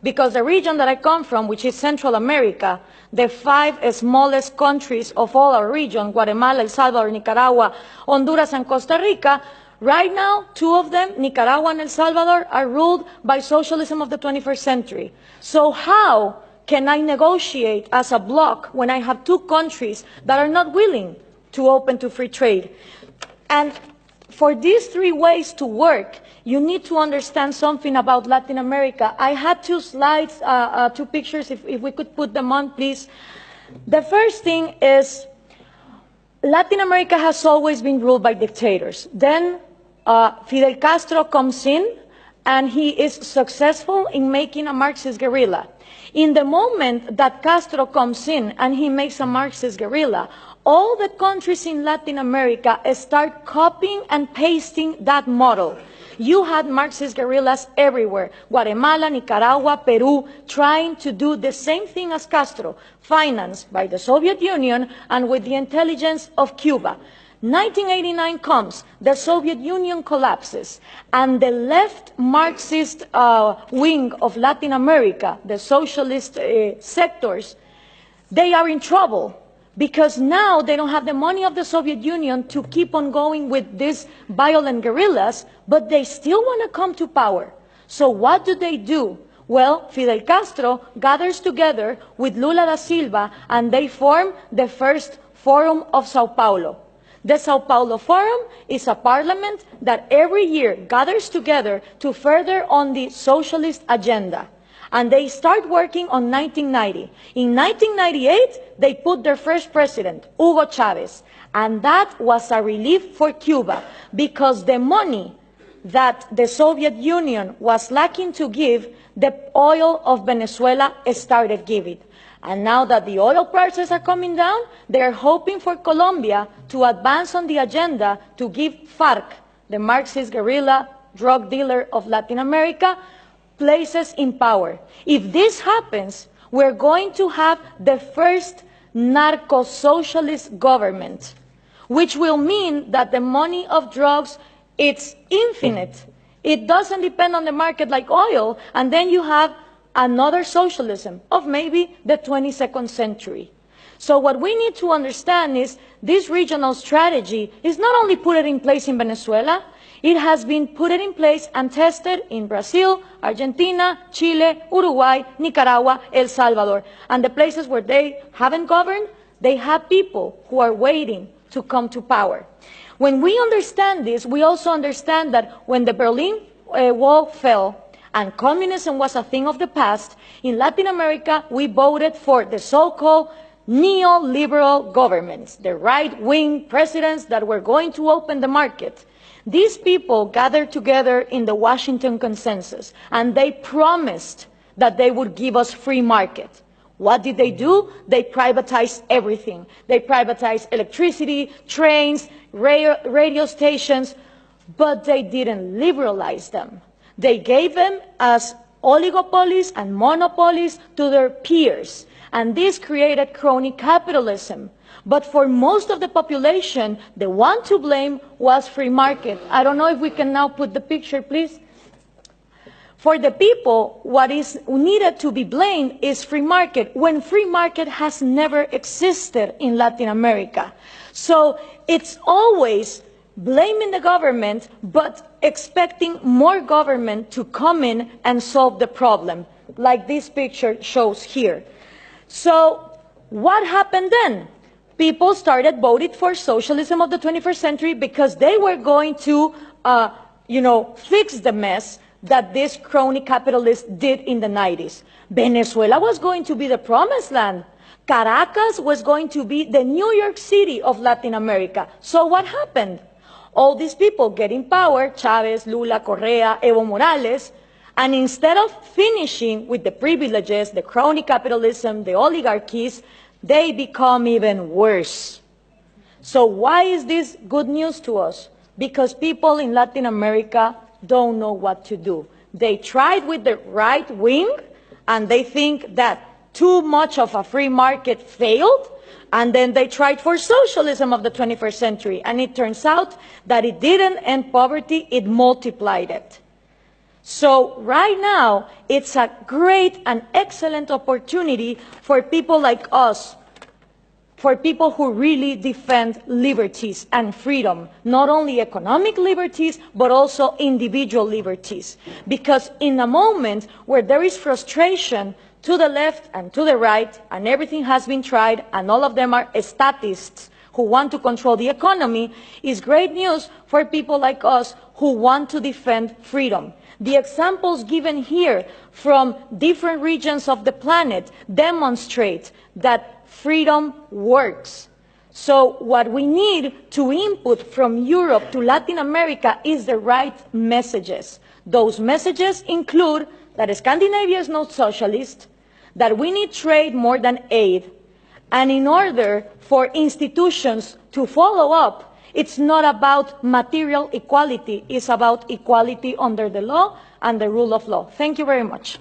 Because the region that I come from, which is Central America, the 5 smallest countries of all our region, Guatemala, El Salvador, Nicaragua, Honduras, and Costa Rica, right now, 2 of them, Nicaragua and El Salvador, are ruled by socialism of the 21st century. So how can I negotiate as a bloc when I have 2 countries that are not willing to open to free trade? And for these 3 ways to work, you need to understand something about Latin America. I had 2 slides, 2 pictures, if we could put them on, please. The first thing is Latin America has always been ruled by dictators. Then Fidel Castro comes in, and he is successful in making a Marxist guerrilla. In the moment that Castro comes in and he makes a Marxist guerrilla, all the countries in Latin America start copying and pasting that model. You had Marxist guerrillas everywhere, Guatemala, Nicaragua, Peru, trying to do the same thing as Castro, financed by the Soviet Union and with the intelligence of Cuba. 1989 comes, the Soviet Union collapses, and the left Marxist wing of Latin America, the socialist sectors, they are in trouble. Because now they don't have the money of the Soviet Union to keep on going with these violent guerrillas, but they still want to come to power. So what do? Well, Fidel Castro gathers together with Lula da Silva, and they form the first Forum of Sao Paulo. The Sao Paulo Forum is a parliament that every year gathers together to further on the socialist agenda. And they start working on 1990. In 1998, they put their first president, Hugo Chavez. And that was a relief for Cuba, because the money that the Soviet Union was lacking to give, the oil of Venezuela started giving. And now that the oil prices are coming down, they are hoping for Colombia to advance on the agenda to give FARC, the Marxist guerrilla drug dealer of Latin America, places in power. If this happens, we're going to have the first narco-socialist government, which will mean that the money of drugs, it's infinite. It doesn't depend on the market like oil, and then you have another socialism of maybe the 22nd century. So what we need to understand is this regional strategy is not only put in place in Venezuela, it has been put in place and tested in Brazil, Argentina, Chile, Uruguay, Nicaragua, El Salvador. And the places where they haven't governed, they have people who are waiting to come to power. When we understand this, we also understand that when the Berlin Wall fell and communism was a thing of the past, in Latin America we voted for the so-called neoliberal governments, the right-wing presidents that were going to open the market. These people gathered together in the Washington Consensus, and they promised that they would give us free market. What did they do? They privatized everything. They privatized electricity, trains, radio stations, but they didn't liberalize them. They gave them as oligopolies and monopolies to their peers, and this created crony capitalism. But for most of the population, the one to blame was free market. I don't know if we can now put the picture, please. For the people, what is needed to be blamed is free market, when free market has never existed in Latin America. So it's always blaming the government, but expecting more government to come in and solve the problem, like this picture shows here. So what happened then? People started voting for socialism of the 21st century because they were going to, fix the mess that this crony capitalists did in the 90s. Venezuela was going to be the promised land. Caracas was going to be the New York City of Latin America. So what happened? All these people get in power, Chavez, Lula, Correa, Evo Morales, and instead of finishing with the privileges, the crony capitalism, the oligarchies, they become even worse. So why is this good news to us? Because people in Latin America don't know what to do. They tried with the right wing, and they think that too much of a free market failed, and then they tried for socialism of the 21st century, and it turns out that it didn't end poverty, it multiplied it. So right now, it's a great and excellent opportunity for people like us, for people who really defend liberties and freedom, not only economic liberties, but also individual liberties. Because in a moment where there is frustration to the left and to the right, and everything has been tried, and all of them are statists who want to control the economy, is great news for people like us who want to defend freedom. The examples given here from different regions of the planet demonstrate that freedom works. So what we need to input from Europe to Latin America is the right messages. Those messages include that Scandinavia is not socialist, that we need trade more than aid, and in order for institutions to follow up, it's not about material equality, it's about equality under the law and the rule of law. Thank you very much.